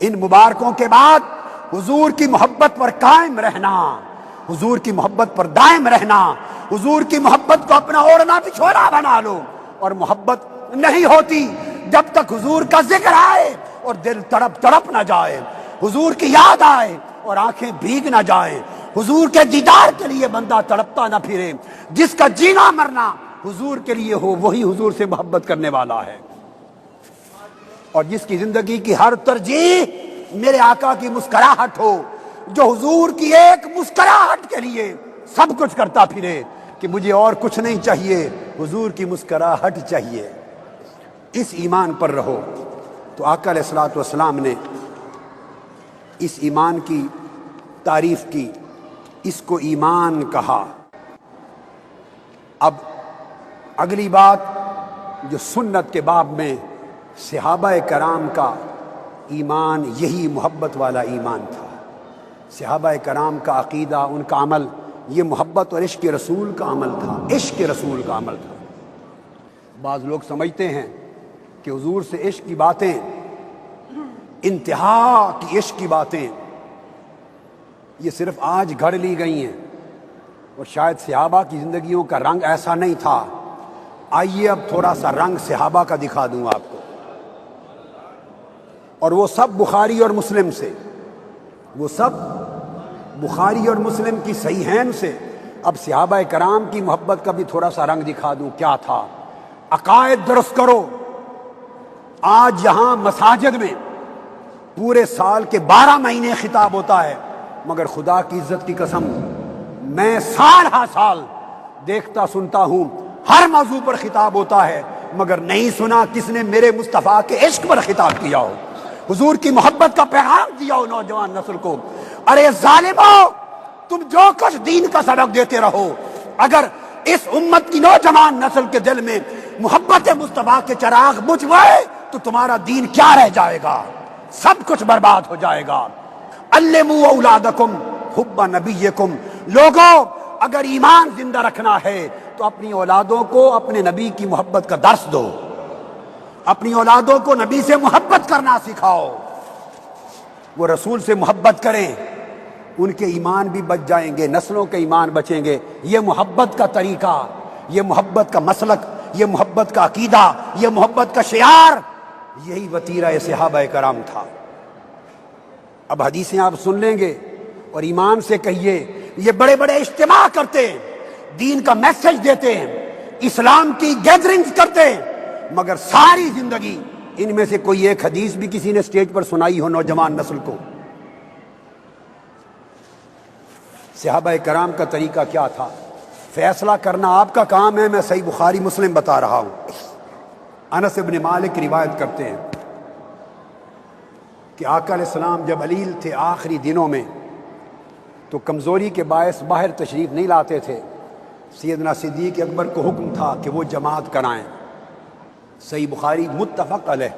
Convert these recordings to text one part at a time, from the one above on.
ان مبارکوں کے بعد حضور کی محبت پر قائم رہنا، حضور کی محبت پر دائم رہنا، حضور کی محبت کو اپنا اوڑھنا بچھونا بنا لو۔ اور محبت نہیں ہوتی جب تک حضور کا ذکر آئے اور دل تڑپ تڑپ نہ جائے، حضور کی یاد آئے اور آنکھیں بھیگ نہ جائیں، حضور کے دیدار کے لیے بندہ تڑپتا نہ پھرے۔ جس کا جینا مرنا حضور کے لیے ہو وہی حضور سے محبت کرنے والا ہے، اور جس کی زندگی کی ہر ترجیح میرے آقا کی مسکراہٹ ہو، جو حضور کی ایک مسکراہٹ کے لیے سب کچھ کرتا پھرے کہ مجھے اور کچھ نہیں چاہیے، حضور کی مسکراہٹ چاہیے، اس ایمان پر رہو۔ تو آقا علیہ الصلوۃ والسلام نے اس ایمان کی تعریف کی، اس کو ایمان کہا۔ اب اگلی بات جو سنت کے باب میں صحابہ کرام کا ایمان یہی محبت والا ایمان تھا، صحابہ کرام کا عقیدہ، ان کا عمل یہ محبت اور عشق رسول کا عمل تھا، عشق رسول کا عمل تھا۔ بعض لوگ سمجھتے ہیں کہ حضور سے عشق کی باتیں، انتہا کی عشق کی باتیں یہ صرف آج گھڑ لی گئی ہیں، اور شاید صحابہ کی زندگیوں کا رنگ ایسا نہیں تھا۔ آئیے اب تھوڑا سا رنگ صحابہ کا دکھا دوں آپ کو، اور وہ سب بخاری اور مسلم سے، وہ سب بخاری اور مسلم کی صحیحین سے۔ اب صحابہ کرام کی محبت کا بھی تھوڑا سا رنگ دکھا دوں کیا تھا۔ عقائد درست کرو۔ آج یہاں مساجد میں پورے سال کے 12 مہینے خطاب ہوتا ہے، مگر خدا کی عزت کی قسم میں سال ہا سال دیکھتا سنتا ہوں، ہر موضوع پر خطاب ہوتا ہے، مگر نہیں سنا کس نے میرے مصطفیٰ کے عشق پر خطاب کیا ہو، حضور کی محبت کا پیغام دیا ہو نوجوان نسل کو۔ ارے ظالمو، تم جو کچھ دین کا سبق دیتے رہو، اگر اس امت کی نوجوان نسل کے دل میں محبت مصطفیٰ کے چراغ بجھ گئے تو تمہارا دین کیا رہ جائے گا، سب کچھ برباد ہو جائے گا۔ علموا اولادکم حب نبیکم، لوگوں اگر ایمان زندہ رکھنا ہے تو اپنی اولادوں کو اپنے نبی کی محبت کا درس دو، اپنی اولادوں کو نبی سے محبت کرنا سکھاؤ، وہ رسول سے محبت کریں، ان کے ایمان بھی بچ جائیں گے، نسلوں کے ایمان بچیں گے۔ یہ محبت کا طریقہ، یہ محبت کا مسلک، یہ محبت کا عقیدہ، یہ محبت کا شعار، یہی وتیرہ صحابہ کرام تھا۔ اب حدیثیں آپ سن لیں گے اور ایمان سے کہیے، یہ بڑے بڑے اجتماع کرتے ہیں، دین کا میسج دیتے ہیں، اسلام کی گیدرنگز کرتے ہیں، مگر ساری زندگی ان میں سے کوئی ایک حدیث بھی کسی نے سٹیج پر سنائی ہو نوجوان نسل کو؟ صحابہ کرام کا طریقہ کیا تھا؟ فیصلہ کرنا آپ کا کام ہے، میں صحیح بخاری مسلم بتا رہا ہوں۔ انس بن مالک روایت کرتے ہیں کہ آقا علیہ السلام جب علیل تھے آخری دنوں میں تو کمزوری کے باعث باہر تشریف نہیں لاتے تھے۔ سیدنا صدیق اکبر کو حکم تھا کہ وہ جماعت کرائیں۔ صحیح بخاری متفق علیہ،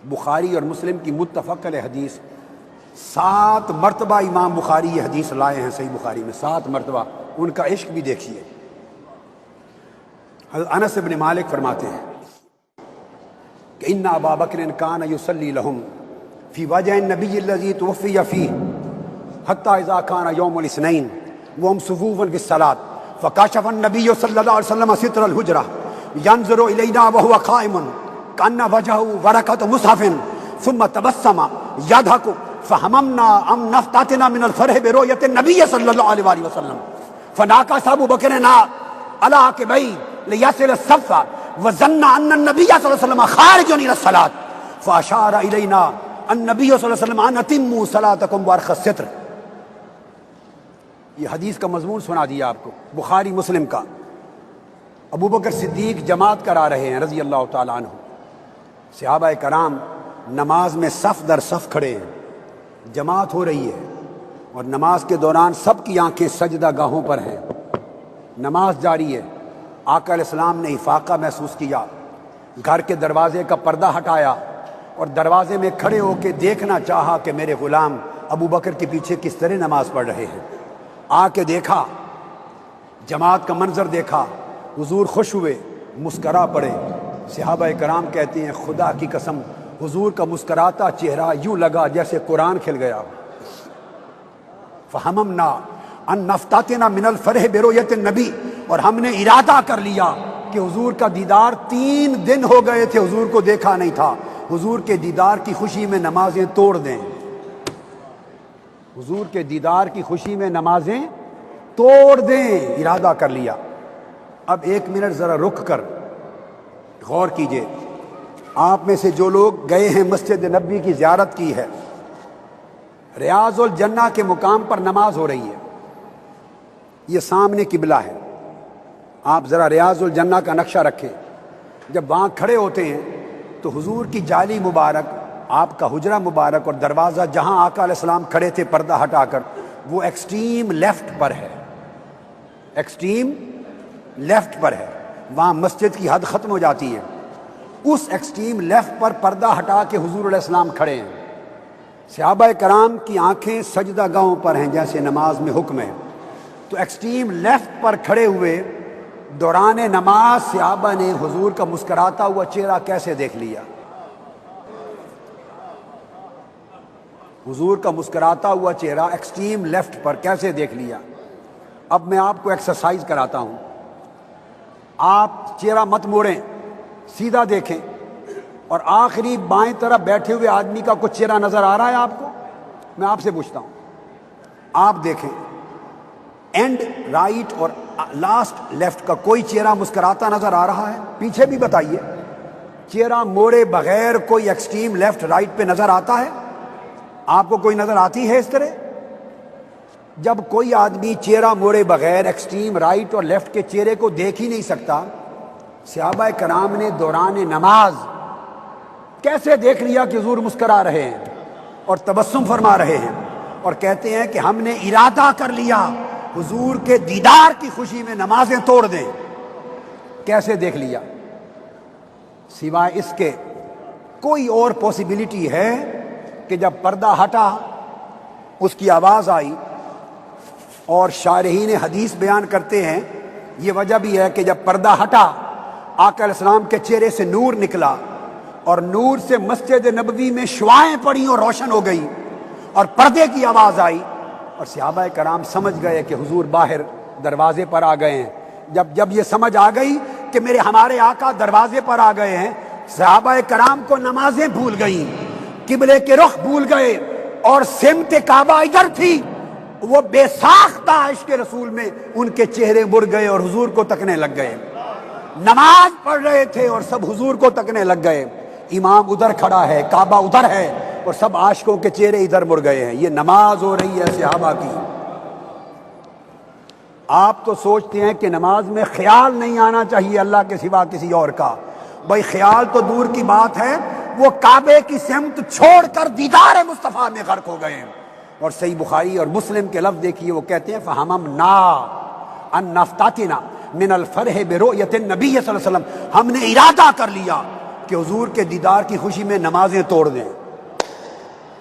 بخاری اور مسلم کی متفق علیہ حدیث، 7 مرتبہ امام بخاری یہ حدیث لائے ہیں صحیح بخاری میں، 7 مرتبہ۔ ان کا عشق بھی دیکھیے۔ حضرت انس بن مالک فرماتے ہیں کہ ان ابا بکر کان یصلی لهم فی وجه النبی الذی توفی فیہ حتی اذا کان یوم الاثنین وهم صفوفا فی الصلاة فکشف النبی صلی اللہ علیہ وسلم ستر الحجرہ ينظر الینا وهو قائم کأن وجهه ورقۃ مصحف ثم تبسم يضحك فهممنا ان نفتتن من الفرح برؤية النبي صلی اللہ علیہ وآلہ وسلم فناقص ابو بکر على عقبیہ لیصل الصف وظن ان النبي صلی اللہ علیہ وسلم خارج الى الصلاة فاشار الینا النبی صلی اللہ علیہ وسلم ان اتموا صلاتکم وارخوا الستر۔ یہ حدیث کا مضمون سنا دیا آپ کو، بخاری مسلم کا۔ ابو بکر صدیق جماعت کرا رہے ہیں رضی اللہ تعالیٰ عنہ، صحابہ کرام نماز میں صف در صف کھڑے ہیں، جماعت ہو رہی ہے، اور نماز کے دوران سب کی آنکھیں سجدہ گاہوں پر ہیں، نماز جاری ہے۔ آقا علیہ السلام نے افاقہ محسوس کیا، گھر کے دروازے کا پردہ ہٹایا اور دروازے میں کھڑے ہو کے دیکھنا چاہا کہ میرے غلام ابو بکر کے پیچھے کس طرح نماز پڑھ رہے ہیں۔ آ کے دیکھا، جماعت کا منظر دیکھا، حضور خوش ہوئے، مسکرا پڑے۔ صحابہ کرام کہتے ہیں خدا کی قسم حضور کا مسکراتا چہرہ یوں لگا جیسے قرآن کھل گیا. فہممنا ان نفتاتنا من الفرح برؤیت النبی، اور ہم نے ارادہ کر لیا کہ حضور کا دیدار 3 دن ہو گئے تھے حضور کو دیکھا نہیں تھا، حضور کے دیدار کی خوشی میں نمازیں توڑ دیں. حضور کے دیدار کی خوشی میں نمازیں توڑ دیں، ارادہ کر لیا. اب 1 منٹ ذرا رک کر غور کیجئے. آپ میں سے جو لوگ گئے ہیں مسجد نبوی کی زیارت کی ہے، ریاض الجنہ کے مقام پر نماز ہو رہی ہے، یہ سامنے قبلہ ہے. آپ ذرا ریاض الجنہ کا نقشہ رکھیں. جب وہاں کھڑے ہوتے ہیں تو حضور کی جالی مبارک، آپ کا حجرہ مبارک اور دروازہ جہاں آقا علیہ السلام کھڑے تھے پردہ ہٹا کر، وہ ایکسٹریم لیفٹ پر ہے، ایکسٹریم لیفٹ پر ہے. وہاں مسجد کی حد ختم ہو جاتی ہے. اس ایکسٹریم لیفٹ پر پردہ ہٹا کے حضور علیہ السلام کھڑے ہیں. صحابہ کرام کی آنکھیں سجدہ گاہوں پر ہیں جیسے نماز میں حکم ہے. تو ایکسٹریم لیفٹ پر کھڑے ہوئے دوران نماز صحابہ نے حضور کا مسکراتا ہوا چہرہ کیسے دیکھ لیا. حضور کا مسکراتا ہوا چہرہ ایکسٹریم لیفٹ پر کیسے دیکھ لیا. اب میں آپ کو ایکسرسائز کراتا ہوں. آپ چہرہ مت موڑیں، سیدھا دیکھیں، اور آخری بائیں طرف بیٹھے ہوئے آدمی کا کچھ چہرہ نظر آ رہا ہے آپ کو؟ میں آپ سے پوچھتا ہوں. آپ دیکھیں اینڈ رائٹ اور لاسٹ لیفٹ کا کوئی چہرہ مسکراتا نظر آ رہا ہے؟ پیچھے بھی بتائیے. چہرہ موڑے بغیر کوئی ایکسٹریم لیفٹ رائٹ پہ نظر آتا ہے؟ آپ کو کوئی نظر آتی ہے اس طرح؟ جب کوئی آدمی چہرہ موڑے بغیر ایکسٹریم رائٹ اور لیفٹ کے چہرے کو دیکھ ہی نہیں سکتا، صحابہ کرام نے دوران نماز کیسے دیکھ لیا کہ حضور مسکرا رہے ہیں اور تبسم فرما رہے ہیں، اور کہتے ہیں کہ ہم نے ارادہ کر لیا حضور کے دیدار کی خوشی میں نمازیں توڑ دیں. کیسے دیکھ لیا؟ سوائے اس کے کوئی اور پاسبلٹی ہے کہ جب پردہ ہٹا اس کی آواز آئی؟ اور شارحین حدیث بیان کرتے ہیں یہ وجہ بھی ہے کہ جب پردہ ہٹا آقا علیہ السلام کے چہرے سے نور نکلا، اور نور سے مسجد نبوی میں شعاعیں پڑیں اور روشن ہو گئی، اور پردے کی آواز آئی، اور صحابہ کرام سمجھ گئے کہ حضور باہر دروازے پر آ گئے ہیں. جب یہ سمجھ آ گئی کہ ہمارے آقا دروازے پر آ گئے ہیں، صحابہ کرام کو نمازیں بھول گئیں، قبلے کے رخ بھول گئے، اور سمت کعبہ ادھر تھی. وہ بے ساختہ عشق رسول میں ان کے چہرے مڑ گئے اور حضور کو تکنے لگ گئے. نماز پڑھ رہے تھے اور سب حضور کو تکنے لگ گئے. امام ادھر کھڑا ہے، کعبہ ادھر ہے، اور سب عاشقوں کے چہرے ادھر مڑ گئے ہیں. یہ نماز ہو رہی ہے صحابہ کی. آپ تو سوچتے ہیں کہ نماز میں خیال نہیں آنا چاہیے اللہ کے سوا کسی اور کا. بھائی خیال تو دور کی بات ہے، وہ کعبے کی سمت چھوڑ کر دیدار مصطفیٰ میں غرق ہو گئے. اور صحیح بخاری اور مسلم کے لفظ دیکھیے، وہ کہتے ہیں فہممنا ان نفتاتنا من الفرح برؤیت النبی صلی اللہ علیہ وسلم، ہم نے ارادہ کر لیا کہ حضور کے دیدار کی خوشی میں نمازیں توڑ دیں.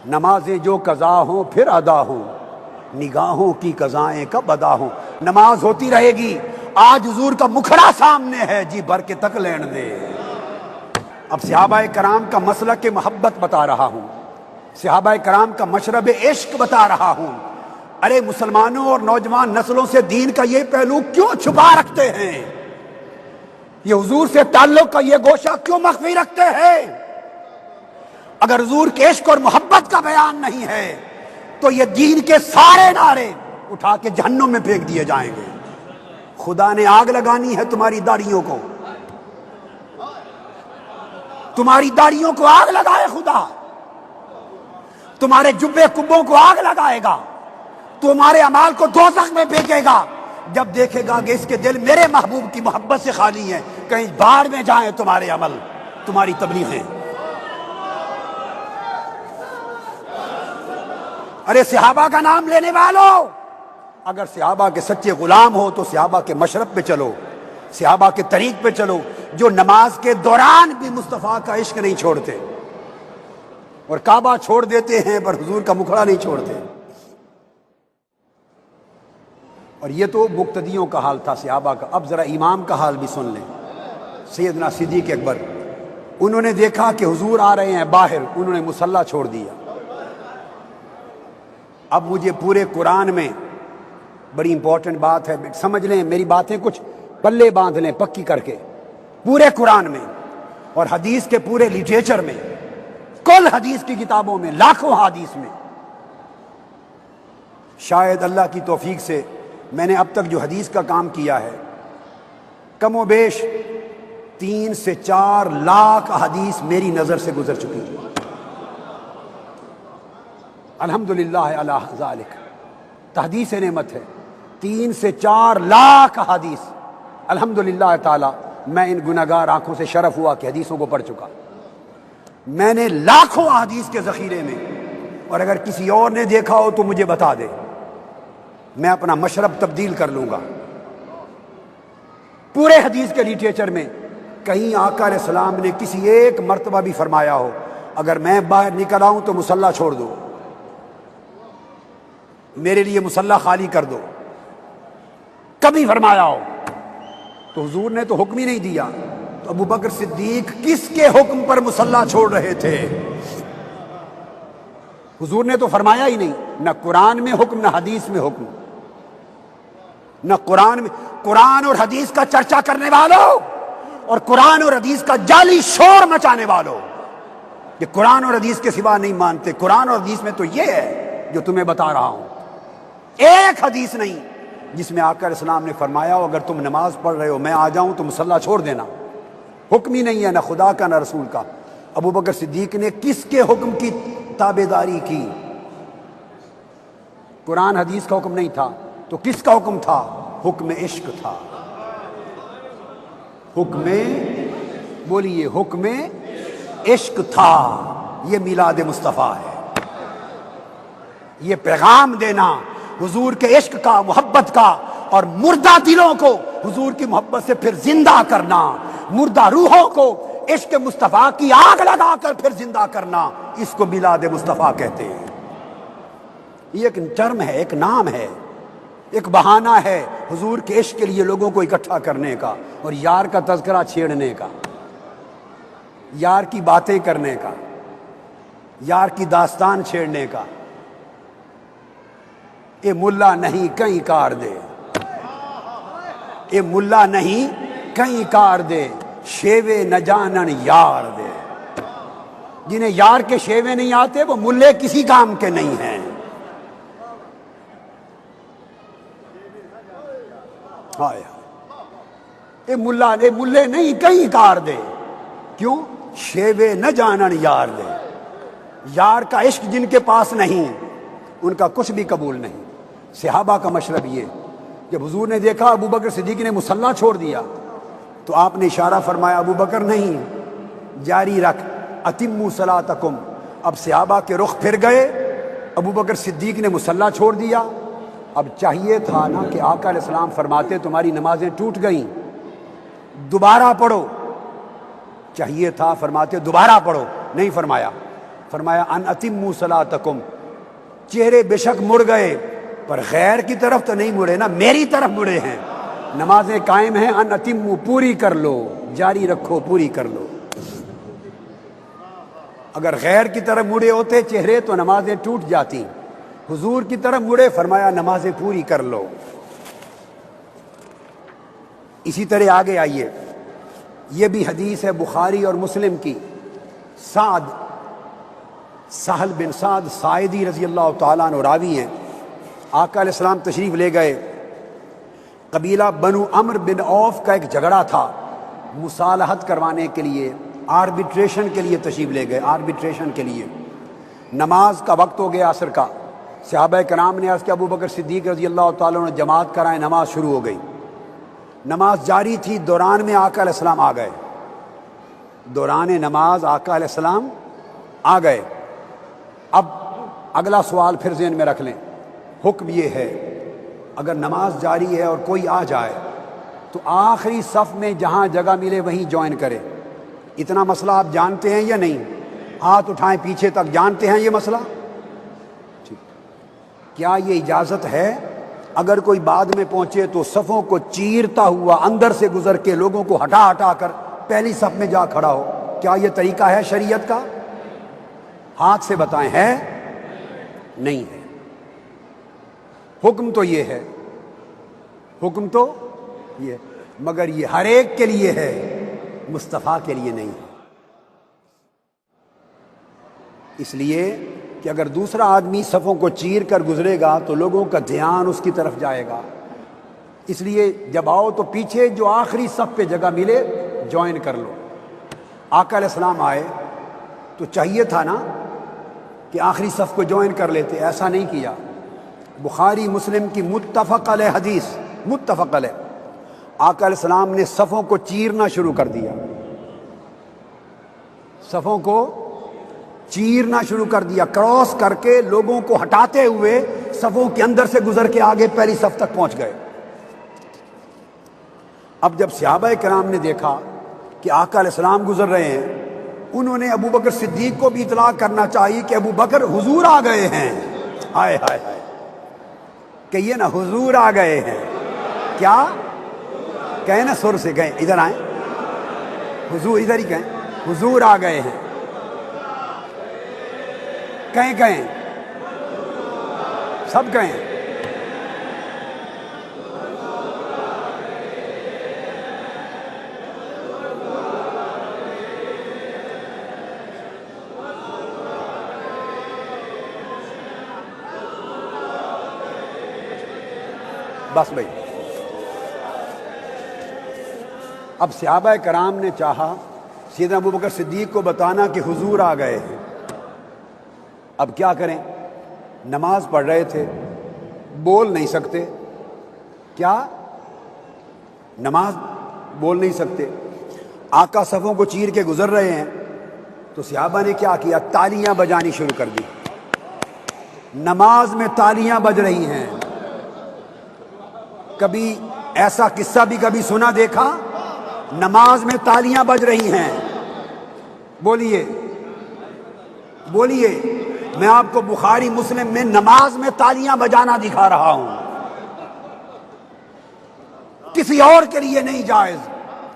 نمازیں جو قضا ہوں پھر ادا ہوں، نگاہوں کی قضائیں کب ادا ہوں. نماز ہوتی رہے گی. آج حضور کا مکھڑا سامنے ہے، جی بھر کے تک لین دے. اب صحابہ کرام کا مسلک محبت بتا رہا ہوں، صحابہ کرام کا مشرب عشق بتا رہا ہوں. ارے مسلمانوں اور نوجوان نسلوں سے دین کا یہ پہلو کیوں چھپا رکھتے ہیں؟ یہ حضور سے تعلق کا یہ گوشہ کیوں مخفی رکھتے ہیں؟ اگر حضور کے عشق اور محبت کا بیان نہیں ہے تو یہ دین کے سارے نعرے اٹھا کے جہنم میں پھینک دیے جائیں گے. خدا نے آگ لگانی ہے تمہاری داڑھیوں کو، تمہاری داڑھیوں کو آگ لگائے خدا، تمہارے جبے کبوں کو آگ لگائے گا، تمہارے اعمال کو دوزخ میں پھینکے گا. جب دیکھے گا کہ اس کے دل میرے محبوب کی محبت سے خالی ہیں، کہیں باہر میں جائیں تمہارے عمل، تمہاری تبلیغیں. ارے صحابہ کا نام لینے والوں، اگر صحابہ کے سچے غلام ہو تو صحابہ کے مشرب پہ چلو، صحابہ کے طریق پہ چلو، جو نماز کے دوران بھی مصطفیٰ کا عشق نہیں چھوڑتے، اور کعبہ چھوڑ دیتے ہیں پر حضور کا مکھڑا نہیں چھوڑتے. اور یہ تو مقتدیوں کا حال تھا صحابہ کا. اب ذرا امام کا حال بھی سن لیں. سیدنا صدیق اکبر انہوں نے دیکھا کہ حضور آ رہے ہیں باہر، انہوں نے مصلی چھوڑ دیا۔ اب مجھے پورے قرآن میں بڑی امپورٹنٹ بات ہے، سمجھ لیں میری باتیں، کچھ پلے باندھ لیں پکی کر کے، پورے قرآن میں اور حدیث کے پورے لٹریچر میں، کل حدیث کی کتابوں میں، لاکھوں حدیث میں، شاید اللہ کی توفیق سے میں نے اب تک جو حدیث کا کام کیا ہے کم و بیش 3 سے 4 لاکھ حدیث میری نظر سے گزر چکی ہے۔ الحمدللہ علی ذالک، تحدیث نعمت ہے، 3 سے 4 لاکھ حدیث الحمدللہ تعالی۔ میں ان گناہگار آنکھوں سے شرف ہوا کہ حدیثوں کو پڑھ چکا، میں نے لاکھوں حدیث کے ذخیرے میں، اور اگر کسی اور نے دیکھا ہو تو مجھے بتا دے، میں اپنا مشرب تبدیل کر لوں گا۔ پورے حدیث کے لٹریچر میں کہیں آقا علیہ السلام نے کسی ایک مرتبہ بھی فرمایا ہو اگر میں باہر نکل آؤں تو مصلی چھوڑ دو، میرے لیے مصلی خالی کر دو، کبھی فرمایا ہو؟ تو حضور نے تو حکم ہی نہیں دیا، تو ابو بکر صدیق کس کے حکم پر مصلی چھوڑ رہے تھے؟ حضور نے تو فرمایا ہی نہیں، نہ قرآن میں حکم، نہ حدیث میں حکم، نہ قرآن میں۔ قرآن اور حدیث کا چرچا کرنے والوں اور قرآن اور حدیث کا جعلی شور مچانے والوں، کہ قرآن اور حدیث کے سوا نہیں مانتے، قرآن اور حدیث میں تو یہ ہے جو تمہیں بتا رہا ہوں۔ ایک حدیث نہیں جس میں آقا علیہ السلام نے فرمایا ہو اگر تم نماز پڑھ رہے ہو میں آ جاؤں تو مصلی چھوڑ دینا، حکم ہی نہیں ہے، نہ خدا کا نہ رسول کا۔ ابو بکر صدیق نے کس کے حکم کی تابعداری کی؟ قرآن حدیث کا حکم نہیں تھا تو کس کا حکم تھا؟ حکم عشق تھا، حکم، بولیے، حکم عشق تھا۔ یہ میلاد مصطفیٰ ہے، یہ پیغام دینا حضور کے عشق کا، محبت کا، اور مردہ دلوں کو حضور کی محبت سے پھر زندہ کرنا، مردہ روحوں کو عشق مصطفیٰ کی آگ لگا کر پھر زندہ کرنا، اس کو میلاد مصطفیٰ کہتے ہیں۔ یہ ایک ٹرم ہے، ایک نام ہے، ایک بہانہ ہے حضور کے عشق کے لیے لوگوں کو اکٹھا کرنے کا، اور یار کا تذکرہ چھیڑنے کا، یار کی باتیں کرنے کا، یار کی داستان چھیڑنے کا۔ اے ملا نہیں کہیں کار دے، اے ملا نہیں کہیں کار دے، شیوے نہ جانن یار دے۔ جنہیں یار کے شیوے نہیں آتے وہ ملے کسی کام کے نہیں ہیں۔ اے ملے نہیں کہیں کار دے، کیوں؟ شیوے نہ جانن یار دے۔ یار کا عشق جن کے پاس نہیں ان کا کچھ بھی قبول نہیں۔ صحابہ کا مشرب یہ، جب حضور نے دیکھا ابو بکر صدیق نے مصلی چھوڑ دیا تو آپ نے اشارہ فرمایا ابو بکر نہیں، جاری رکھ، اتموا صلاتکم۔ اب صحابہ کے رخ پھر گئے، ابو بکر صدیق نے مصلی چھوڑ دیا۔ اب چاہیے تھا نا کہ آقا علیہ السلام فرماتے تمہاری نمازیں ٹوٹ گئیں، دوبارہ پڑھو، چاہیے تھا فرماتے دوبارہ پڑھو، نہیں فرمایا، فرمایا ان اتموا صلاتکم۔ چہرے بے شک مڑ گئے پر غیر کی طرف تو نہیں مڑے نا، میری طرف مڑے ہیں، نمازیں قائم ہیں، ان اتموا، پوری کر لو، جاری رکھو، پوری کر لو۔ اگر غیر کی طرف مڑے ہوتے چہرے تو نمازیں ٹوٹ جاتی، حضور کی طرف مڑے، فرمایا نمازیں پوری کر لو۔ اسی طرح آگے آئیے، یہ بھی حدیث ہے بخاری اور مسلم کی، سہل بن سعد ساعدی رضی اللہ تعالیٰ عنہ راوی ہیں۔ آقا علیہ السلام تشریف لے گئے، قبیلہ بنو عمرو بن عوف کا ایک جھگڑا تھا، مصالحت کروانے کے لیے، آربیٹریشن کے لیے تشریف لے گئے، آربیٹریشن کے لیے۔ نماز کا وقت ہو گیا عصر کا، صحابہ کرام نے عرض کیا ابو بکر صدیق رضی اللہ تعالیٰ عنہ جماعت کرائیں، نماز شروع ہو گئی۔ نماز جاری تھی، دوران میں آقا علیہ السلام آ گئے، دوران نماز آقا علیہ السلام آ گئے۔ اب اگلا سوال پھر ذہن میں رکھ لیں، حکم یہ ہے اگر نماز جاری ہے اور کوئی آ جائے تو آخری صف میں جہاں جگہ ملے وہیں جوائن کرے۔ اتنا مسئلہ آپ جانتے ہیں یا نہیں؟ ہاتھ اٹھائیں پیچھے تک، جانتے ہیں یہ مسئلہ؟ کیا یہ اجازت ہے اگر کوئی بعد میں پہنچے تو صفوں کو چیرتا ہوا اندر سے گزر کے لوگوں کو ہٹا ہٹا کر پہلی صف میں جا کھڑا ہو؟ کیا یہ طریقہ ہے شریعت کا؟ ہاتھ سے بتائیں، ہے؟ نہیں ہے۔ حکم تو یہ ہے، حکم تو یہ، مگر یہ ہر ایک کے لیے ہے، مصطفیٰ کے لیے نہیں ہے۔ اس لیے کہ اگر دوسرا آدمی صفوں کو چیر کر گزرے گا تو لوگوں کا دھیان اس کی طرف جائے گا، اس لیے جب آؤ تو پیچھے جو آخری صف پہ جگہ ملے جوائن کر لو۔ آقا علیہ السلام آئے تو چاہیے تھا نا کہ آخری صف کو جوائن کر لیتے، ایسا نہیں کیا۔ بخاری مسلم کی متفق علیہ حدیث، متفق علیہ، آقا علیہ السلام نے صفوں کو چیرنا شروع کر دیا، صفوں کو چیرنا شروع کر دیا، کراس کر کے لوگوں کو ہٹاتے ہوئے صفوں کے اندر سے گزر کے آگے پہلی صف تک پہنچ گئے۔ اب جب صحابہ کرام نے دیکھا کہ آقا علیہ السلام گزر رہے ہیں، انہوں نے ابو بکر صدیق کو بھی اطلاع کرنا چاہیے کہ ابو بکر حضور آ گئے ہیں۔ ہائے ہائے ہائے، کہیے نا حضور آ گئے ہیں۔ کیا کہیں نا، سر سے کہیں، ادھر آئیں، حضور، ادھر ہی کہیں، حضور آ گئے ہیں، کہیں کہیں، سب کہیں۔ بس بھائی، اب صحابہ کرام نے چاہا سیدنا ابو بکر صدیق کو بتانا کہ حضور آ گئے ہیں۔ اب کیا کریں؟ نماز پڑھ رہے تھے، بول نہیں سکتے، کیا نماز بول نہیں سکتے، آقا صفوں کو چیر کے گزر رہے ہیں، تو صحابہ نے کیا کیا؟ تالیاں بجانی شروع کر دی۔ نماز میں تالیاں بج رہی ہیں۔ کبھی ایسا قصہ بھی کبھی سنا دیکھا؟ نماز میں تالیاں بج رہی ہیں۔ بولیے بولیے، میں آپ کو بخاری مسلم میں نماز میں تالیاں بجانا دکھا رہا ہوں، کسی اور کے لیے نہیں جائز،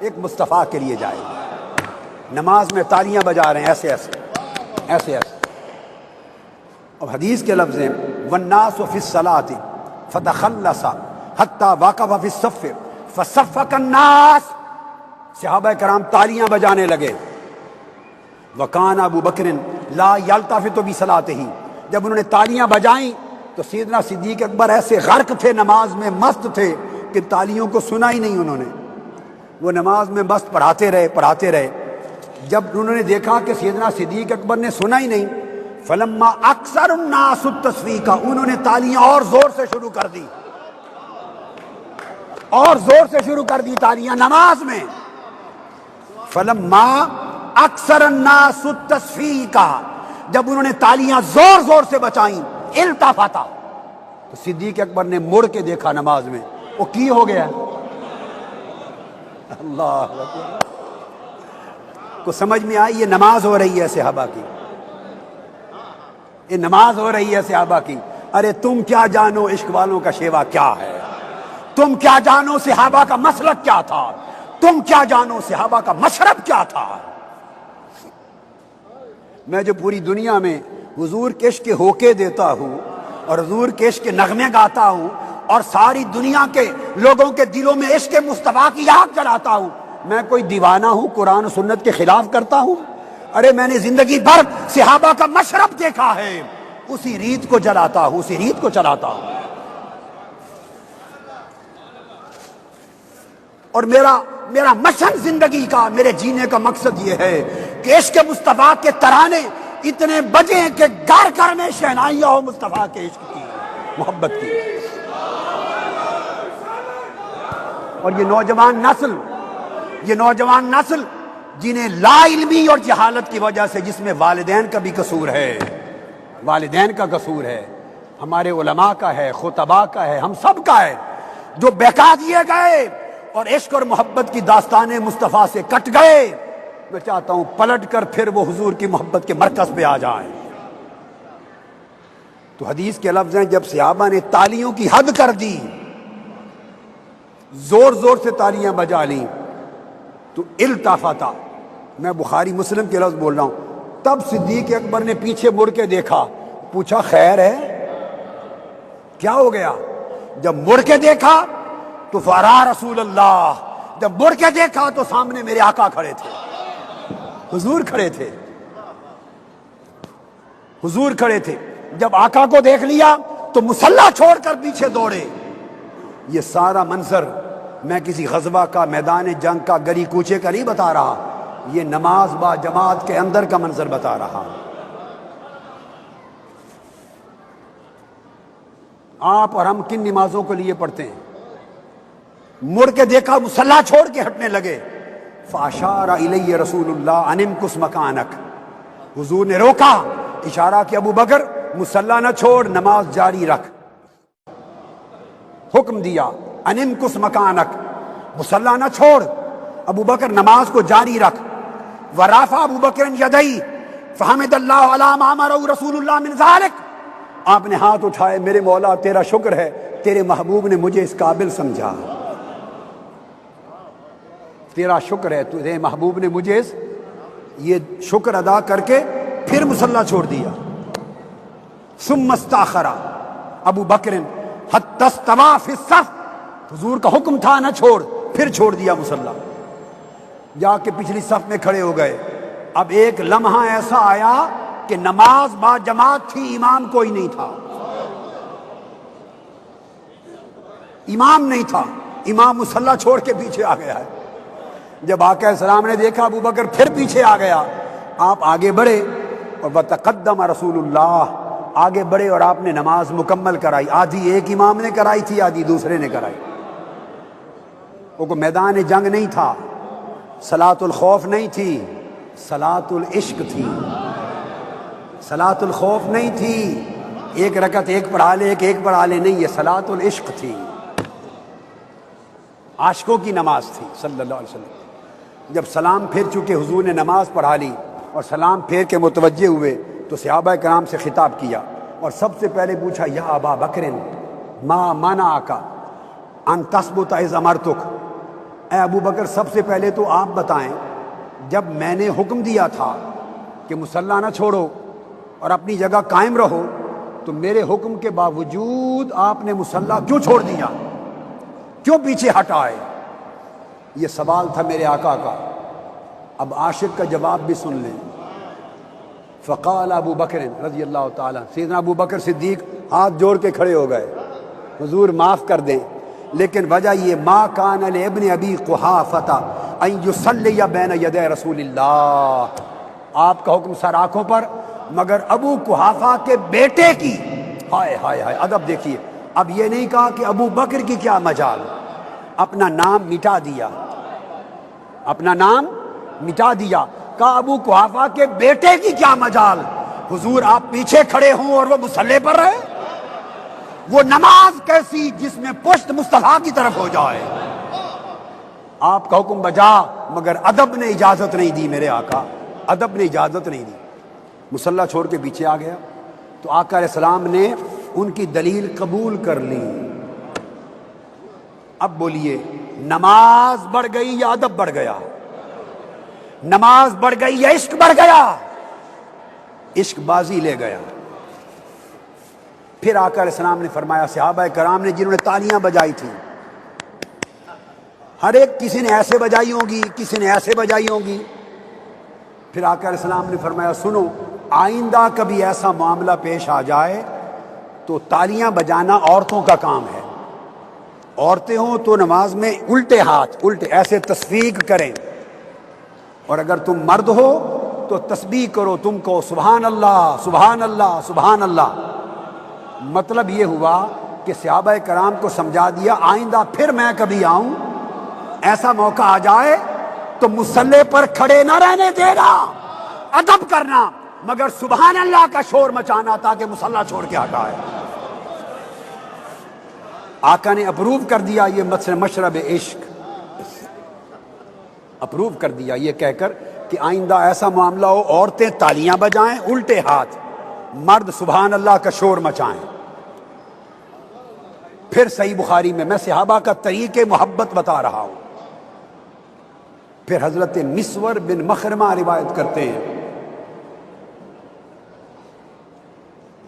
ایک مصطفیٰ کے لیے جائز۔ نماز میں تالیاں بجا رہے ہیں، ایسے ایسے ایسے ایسے۔ اب حدیث کے لفظ ہیں والناس فی الصلاۃ فتخلص حتی وقف فی الصف فصفق الناس، صحابہ کرام تالیاں بجانے لگے۔ وکان ابو بکر لا یلتفت بصلاتہ، جب انہوں نے تالیاں بجائیں تو سیدنا صدیق اکبر ایسے غرق تھے، نماز میں مست تھے کہ تالیوں کو سنا ہی نہیں انہوں نے، وہ نماز میں مست پڑھاتے رہے۔ جب انہوں نے دیکھا کہ سیدنا صدیق اکبر نے سنا ہی نہیں، فلما اکثر الناس التصفیق، انہوں نے تالیاں اور زور سے شروع کر دی، اور زور سے شروع کر دی تالیاں نماز میں۔ فلما اکثر الناس التصفیق، جب انہوں نے تالیاں زور زور سے بچائیں، التفاتا، تو صدیق اکبر نے مڑ کے دیکھا نماز میں، وہ کی ہو گیا؟ اللہ کو سمجھ میں آئی یہ نماز ہو رہی ہے صحابہ کی، یہ نماز ہو رہی ہے صحابہ کی۔ ارے تم کیا جانو عشق والوں کا شیوا کیا ہے، تم کیا جانو صحابہ کا مسلک کیا تھا، تم کیا جانو صحابہ کا مشرب کیا تھا۔ میں جو پوری دنیا میں حضور کے عشق کے ہوکے دیتا ہوں اور حضور کے عشق کے نغمے گاتا ہوں اور ساری دنیا کے لوگوں کے دلوں میں عشق مصطفیٰ کی آگ جلاتا ہوں، میں کوئی دیوانہ ہوں قرآن و سنت کے خلاف کرتا ہوں؟ ارے میں نے زندگی بھر صحابہ کا مشرب دیکھا ہے، اسی ریت کو جلاتا ہوں، اسی ریت کو چلاتا ہوں۔ اور میرا مشن زندگی کا، میرے جینے کا مقصد یہ ہے کہ عشق مصطفیٰ کے ترانے اتنے بجے کہ گھر گھر میں شہنائیاں ہو مصطفیٰ کے عشق کی، محبت کی۔ اور یہ نوجوان نسل جنہیں لا علمی اور جہالت کی وجہ سے، جس میں والدین کا بھی قصور ہے، والدین کا قصور ہے، ہمارے علماء کا ہے، خطباء کا ہے، ہم سب کا ہے، جو بہکا دیے گئے اور عشق اور محبت کی داستانیں مصطفیٰ سے کٹ گئے، میں چاہتا ہوں پلٹ کر پھر وہ حضور کی محبت کے مرکز پہ آ جائیں۔ تو حدیث کے لفظ ہیں جب صحابہ نے تالیوں کی حد کر دی، زور زور سے تالیاں بجا لیں، تو التفاتا، میں بخاری مسلم کے لفظ بول رہا ہوں. تب صدیق اکبر نے پیچھے مڑ کے دیکھا, پوچھا خیر ہے, کیا ہو گیا؟ جب مڑ کے دیکھا تو فرا رسول اللہ, جب مڑ کے دیکھا تو سامنے میرے آقا کھڑے تھے, حضور کھڑے تھے, حضور کھڑے تھے. جب آقا کو دیکھ لیا تو مصلی چھوڑ کر پیچھے دوڑے. یہ سارا منظر میں کسی غزوہ کا, میدان جنگ کا, گلی کوچے کا نہیں بتا رہا, یہ نماز با جماعت کے اندر کا منظر بتا رہا. آپ اور ہم کن نمازوں کے لیے پڑھتے ہیں؟ مڑ کے دیکھا, مصلی چھوڑ کے ہٹنے لگے. فاشار الی رسول اللہ ان امکث مکانک, حضور نے روکا, اشارہ کہ ابو بکر مصلی نہ چھوڑ, نماز جاری رکھ. حکم دیا ان امکث مکانک, مصلی نہ چھوڑ, ابو بکر نماز کو جاری رکھ. ورافع ابو بکر یدئی فحمد اللہ علی ما امرہ رسول اللہ من ذلک, آپ نے ہاتھ اٹھائے, میرے مولا تیرا شکر ہے, تیرے محبوب نے مجھے اس قابل سمجھا. تیرا شکر ہے, تیرے محبوب نے مجھے یہ شکر ادا کر کے پھر مصلی چھوڑ دیا. ثم استاخر ابو بکر حتی استوى فی الصف, حضور کا حکم تھا نہ چھوڑ, پھر چھوڑ دیا مصلی, جا کے پچھلی صف میں کھڑے ہو گئے. اب ایک لمحہ ایسا آیا کہ نماز با جماعت تھی, امام کوئی نہیں تھا, امام نہیں تھا, امام مصلی چھوڑ کے پیچھے آ گیا ہے. جب آقا السلام نے دیکھا ابو بکر پھر پیچھے آ گیا, آپ آگے بڑھے اور وتقدم رسول اللہ, آگے بڑھے اور آپ نے نماز مکمل کرائی. آدھی ایک امام نے کرائی تھی, آدھی دوسرے نے کرائی. وہ کو میدان جنگ نہیں تھا, صلاۃ الخوف نہیں تھی, صلاۃ العشق تھی. صلاۃ الخوف نہیں تھی, ایک رکعت ایک پڑھا لے ایک پڑھا لے, نہیں, یہ صلاۃ العشق تھی, عاشقوں کی نماز تھی صلی اللہ علیہ وسلم. جب سلام پھیر چکے حضور نے نماز پڑھا لی اور سلام پھیر کے متوجہ ہوئے تو صحابہ کرام سے خطاب کیا اور سب سے پہلے پوچھا, یا ابا بکر ما منعک ان تثبت اذ امرتک, اے ابو بکر سب سے پہلے تو آپ بتائیں, جب میں نے حکم دیا تھا کہ مصلی نہ چھوڑو اور اپنی جگہ قائم رہو, تو میرے حکم کے باوجود آپ نے مصلی کیوں چھوڑ دیا, کیوں پیچھے ہٹائے؟ یہ سوال تھا میرے آقا کا. اب عاشق کا جواب بھی سن لیں. فقال ابو بکر رضی اللہ تعالیٰ, سیدنا ابو بکر صدیق ہاتھ جوڑ کے کھڑے ہو گئے, حضور معاف کر دیں, لیکن وجہ یہ, ما کان لابن ابی قحافۃ ان یصلی بین یدی رسول اللہ, آپ کا حکم سر آنکھوں پر, مگر ابو قحافہ کے بیٹے کی, ہائے ہائے ہائے ادب دیکھیے. اب یہ نہیں کہا کہ ابو بکر کی کیا مجال, اپنا نام مٹا دیا, اپنا نام مٹا دیا, کہا ابو قحافہ کے بیٹے کی کیا مجال. حضور آپ پیچھے کھڑے ہوں اور وہ مصلی پر رہے, وہ نماز کیسی جس میں پشت مصطفیٰ کی طرف ہو جائے. آپ کا حکم بجا, مگر ادب نے اجازت نہیں دی, میرے آقا ادب نے اجازت نہیں دی. مصلی چھوڑ کے پیچھے آ گیا تو آقا علیہ السلام نے ان کی دلیل قبول کر لی. اب بولیے, نماز بڑھ گئی یا ادب بڑھ گیا؟ نماز بڑھ گئی یا عشق بڑھ گیا؟ عشق بازی لے گیا. پھر آقا علیہ السلام نے فرمایا, صحابہ کرام نے جنہوں نے تالیاں بجائی تھی, ہر ایک کسی نے ایسے بجائی ہوں گی, کسی نے ایسے بجائی ہوں گی. پھر آقا علیہ السلام نے فرمایا, سنو, آئندہ کبھی ایسا معاملہ پیش آ جائے تو تالیاں بجانا عورتوں کا کام ہے. عورتیں ہوں تو نماز میں الٹے ہاتھ, الٹے ایسے تصفیق کریں, اور اگر تم مرد ہو تو تسبیح کرو, تم کو سبحان اللہ سبحان اللہ سبحان اللہ. مطلب یہ ہوا کہ صحابہ کرام کو سمجھا دیا, آئندہ پھر میں کبھی آؤں, ایسا موقع آ جائے تو مصلی پر کھڑے نہ رہنے دینا, ادب کرنا, مگر سبحان اللہ کا شور مچانا تاکہ مصلی چھوڑ کے ہٹائے. آقا نے اپروو کر دیا یہ مشرب عشق, اپروو کر دیا یہ کہہ کر کہ آئندہ ایسا معاملہ ہو, عورتیں تالیاں بجائیں الٹے ہاتھ, مرد سبحان اللہ کا شور مچائیں. پھر صحیح بخاری میں, میں صحابہ کا طریق محبت بتا رہا ہوں, پھر حضرت مسور بن مخرمہ روایت کرتے ہیں،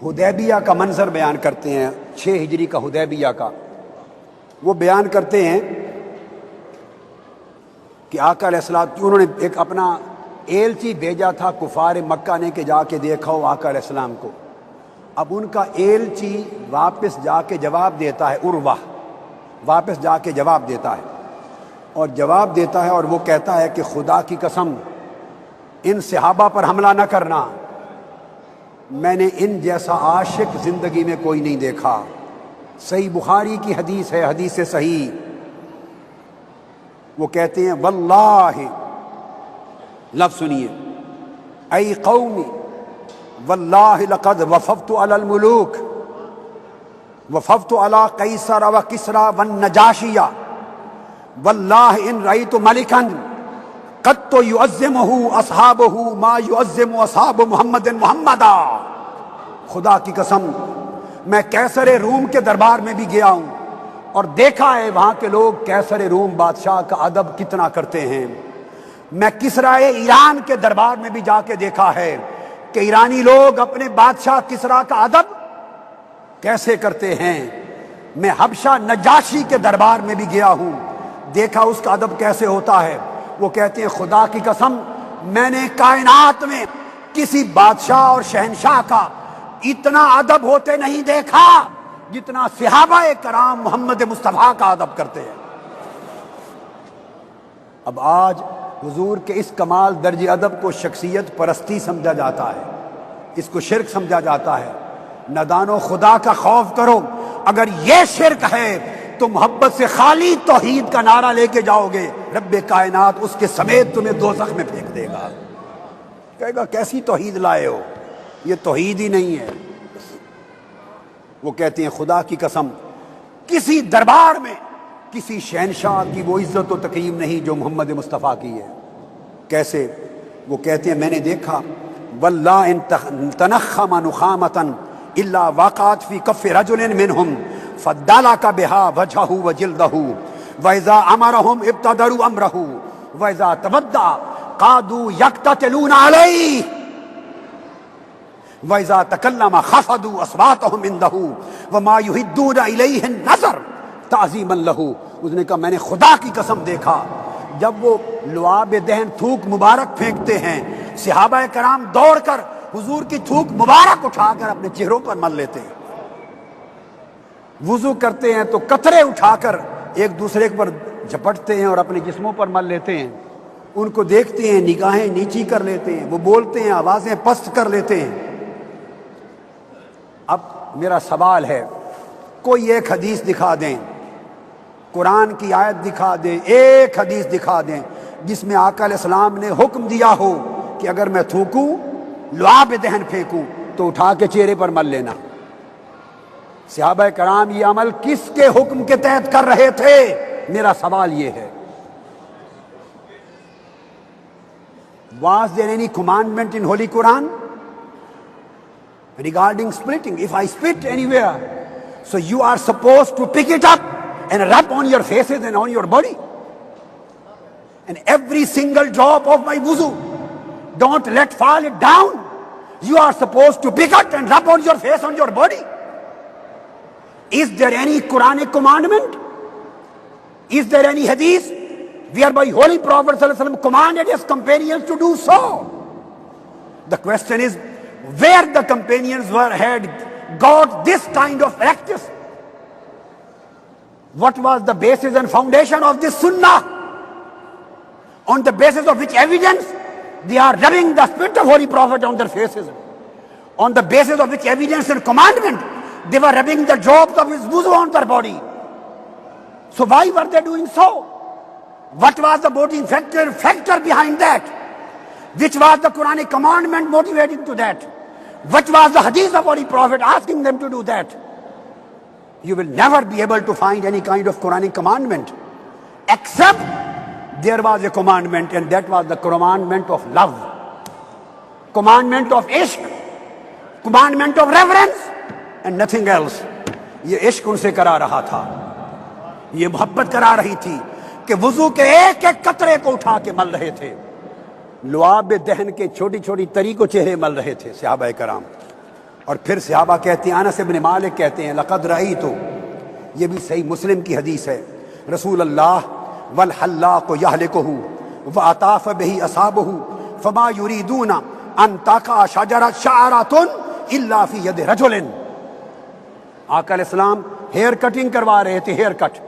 حدیبیہ کا منظر بیان کرتے ہیں، 6 ہجری کا حدیبیہ کا، وہ بیان کرتے ہیں کہ آقا علیہ السلام انہوں نے ایک اپنا ایلچی بھیجا تھا کفار مکہ نے کہ جا کے دیکھا ہو آقا علیہ السلام کو۔ اب ان کا ایلچی واپس جا کے جواب دیتا ہے، عروہ واپس جا کے جواب دیتا ہے، اور جواب دیتا ہے اور وہ کہتا ہے کہ خدا کی قسم ان صحابہ پر حملہ نہ کرنا، میں نے ان جیسا عاشق زندگی میں کوئی نہیں دیکھا۔ صحیح بخاری کی حدیث ہے، حدیث صحیح۔ وہ کہتے ہیں واللہ، لفظ سنیے، ای قومی واللہ لقد وففت علی الملوک، وففت علی قیصر و کسرا والنجاشیہ، واللہ ان رأیت ملکا قد تو یعظمہ اصحابہ ما یعظم اصحاب محمد محمدا۔ خدا کی قسم میں کیسر روم کے دربار میں بھی گیا ہوں اور دیکھا ہے وہاں کے لوگ کیسر روم بادشاہ کا ادب کتنا کرتے ہیں۔ میں کسرائے ایران کے دربار میں بھی جا کے دیکھا ہے کہ ایرانی لوگ اپنے بادشاہ کسرا کا ادب کیسے کرتے ہیں۔ میں حبشہ نجاشی کے دربار میں بھی گیا ہوں، دیکھا اس کا ادب کیسے ہوتا ہے۔ وہ کہتے ہیں خدا کی قسم میں نے کائنات میں کسی بادشاہ اور شہنشاہ کا اتنا ادب ہوتے نہیں دیکھا جتنا صحابہ کرام محمد مصطفیٰ کا ادب کرتے ہیں۔ اب آج حضور کے اس کمال درجہ ادب کو شخصیت پرستی سمجھا جاتا ہے، اس کو شرک سمجھا جاتا ہے۔ نادانو خدا کا خوف کرو، اگر یہ شرک ہے تو محبت سے خالی توحید کا نعرہ لے کے جاؤ گے، رب کائنات اس کے سمیت تمہیں دوزخ میں پھینک دے گا، کہے گا کیسی توحید لائے ہو، یہ توحید ہی نہیں ہے۔ وہ کہتے ہیں خدا کی قسم کسی دربار میں کسی شہنشاہ کی وہ عزت و تکریم نہیں جو محمد مصطفیٰ کی ہے۔ کیسے؟ وہ کہتے ہیں میں نے دیکھا واللہ ان تنخم نخامتا الا وقعت فی کف رجل منہم فدلک بها وجهه وجلده واذا امرهم ابتدروا امره واذا تودع قادوا يقتتلون علیہ وَإِذَا تَكَلَّمَ خَفَضُوا أَصْوَاتَهُمْ عِندَهُ وَمَا يُهِدُّونَ إِلَيْهِ النَّظَرَ تَعْظِيمًا لَهُ۔ اس نے کہا میں نے خدا کی قسم دیکھا جب وہ لعاب دہن تھوک مبارک پھینکتے ہیں، صحابہ کرام دوڑ کر حضور کی تھوک مبارک اٹھا کر اپنے چہروں پر مل لیتے ہیں، وضو کرتے ہیں تو قطرے اٹھا کر ایک دوسرے پر جھپٹتے ہیں اور اپنے جسموں پر مل لیتے ہیں، ان کو دیکھتے ہیں نگاہیں نیچی کر لیتے ہیں، وہ بولتے ہیں آوازیں پست کر لیتے ہیں۔ اب میرا سوال ہے کوئی ایک حدیث دکھا دیں، قرآن کی آیت دکھا دیں، ایک حدیث دکھا دیں جس میں آقا علیہ السلام نے حکم دیا ہو کہ اگر میں تھوکوں لعاب دہن پھینکوں تو اٹھا کے چہرے پر مل لینا۔ صحابہ کرام یہ عمل کس کے حکم کے تحت کر رہے تھے؟ میرا سوال یہ ہے Was there any commandment in Holy Quran regarding splitting? If I spit anywhere, so you are supposed to pick it up and rub on your faces and on your body. And every single drop of my wuzu, don't let fall it down. You are supposed to pick it and rub on your face, on your body. Is there any Quranic commandment? Is there any hadith whereby Holy Prophet ﷺ commanded his companions to do so? The question is, where the companions had got this kind of practice? What was the basis and foundation of this sunnah? On the basis of which evidence they are rubbing the spit of Holy Prophet on their faces? On the basis of which evidence and commandment they were rubbing the drops of his wuzu on their body? So why were they doing so? What was the motivating factor behind that? Which was the Quranic commandment motivating to that? What was the hadith of Holy Prophet asking them to do that? You will never be able to find any kind of Quranic commandment, except there was a commandment, and that was the commandment of love, commandment of ishq, commandment of reverence, and nothing else. یہ عشق ان سے کرا رہا تھا، یہ محبت کرا رہی تھی کہ وضو کے ایک ایک قطرے کو اٹھا کے مل رہے تھے، لعاب دہن کے چھوٹی چھوٹی تری کو چہرے مل رہے تھے صحابہ کرام۔ اور پھر صحابہ کہتے ہیں، انس بن مالک کہتے ہیں لقد رأیت، یہ بھی صحیح مسلم کی حدیث ہے، رسول اللہ والحلاق یہلکہ واطاف بہ اصحابہ فما یریدون ان تقع شعرۃ الا فی ید رجل۔ آقا علیہ السلام ہیئر کٹنگ کروا رہے تھے، ہیئر کٹ،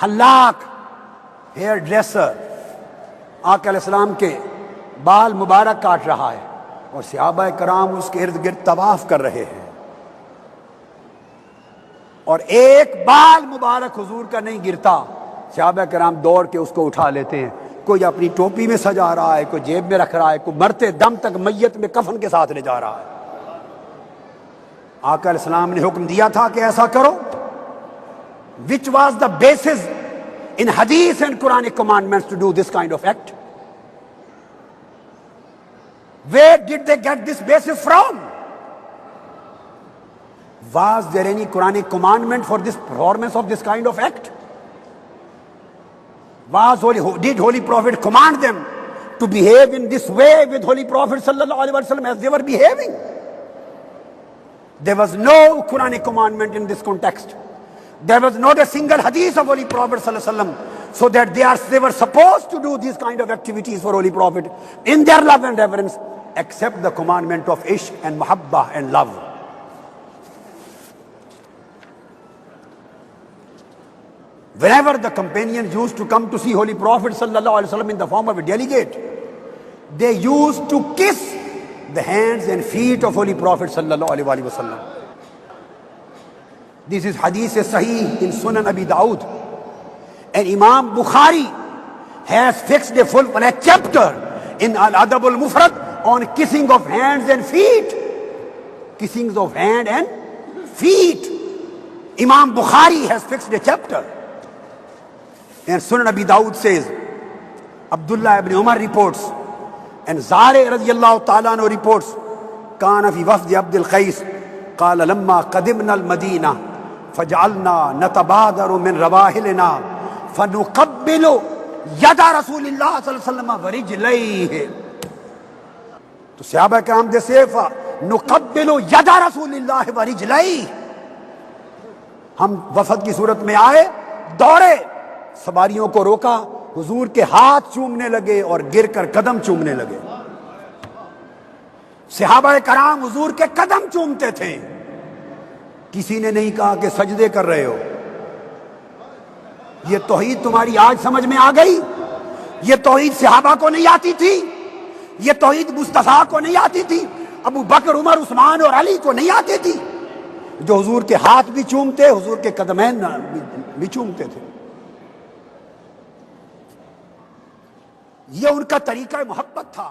حلاق ہیئر ڈریسر آقا علیہ السلام کے بال مبارک کاٹ رہا ہے، اور صحابہ کرام اس کے ارد گرد طواف کر رہے ہیں، اور ایک بال مبارک حضور کا نہیں گرتا، صحابہ کرام دوڑ کے اس کو اٹھا لیتے ہیں، کوئی اپنی ٹوپی میں سجا رہا ہے، کوئی جیب میں رکھ رہا ہے، کوئی مرتے دم تک میت میں کفن کے ساتھ لے جا رہا ہے۔ آقا علیہ السلام نے حکم دیا تھا کہ ایسا کرو، which was the basis in hadith and Quranic commandments to do this kind of act. Where did they get this basis from? Was there any Quranic commandment for this performance of this kind of act? Did Holy Prophet command them to behave in this way with Holy Prophet sallallahu alaihi wasallam as they were behaving? There was no Quranic commandment in this context. There was not a single hadith of Holy Prophet sallallahu alaihi wasallam, so that they were supposed to do these kind of activities for Holy Prophet in their love and reverence, except the commandment of ishq and muhabbah and love. Whenever the companions used to come to see Holy Prophet sallallahu alaihi wasallam in the form of a delegate, they used to kiss the hands and feet of Holy Prophet sallallahu alaihi wasallam. This is hadith sahih in Sunan Abi Dawud, and Imam Bukhari has fixed a full-fledged chapter in Al-Adab al-Mufrad on kissing of hands and feet. Kissings of hand and feet. Imam Bukhari has fixed a chapter. And Sunan Abi Dawud says, Abdullah ibn Umar reports, and Zare radiyallahu ta'ala anhu reports, Kana fi wafdi Abdul Qais, Qala lamma qadimna al-Madina, فجعلنا نتبادر من رواحلنا فنقبل يد رسول الله صلی اللہ علیہ وسلم ورجليه. تو صحابہ کرام دے سیفا نقبل ید رسول اللہ ورجليه، ہم وفد کی صورت میں آئے، دوڑے، سواریوں کو روکا، حضور کے ہاتھ چومنے لگے اور گر کر قدم چومنے لگے۔ صحابہ کرام حضور کے قدم چومتے تھے، کسی نے نہیں کہا کہ سجدے کر رہے ہو۔ یہ توحید تمہاری آج سمجھ میں آ گئی؟ یہ توحید صحابہ کو نہیں آتی تھی؟ یہ توحید مصطفیٰ کو نہیں آتی تھی؟ ابو بکر، عمر، عثمان اور علی کو نہیں آتی تھی؟ جو حضور کے ہاتھ بھی چومتے، حضور کے قدمین بھی چومتے تھے۔ یہ ان کا طریقہ محبت تھا۔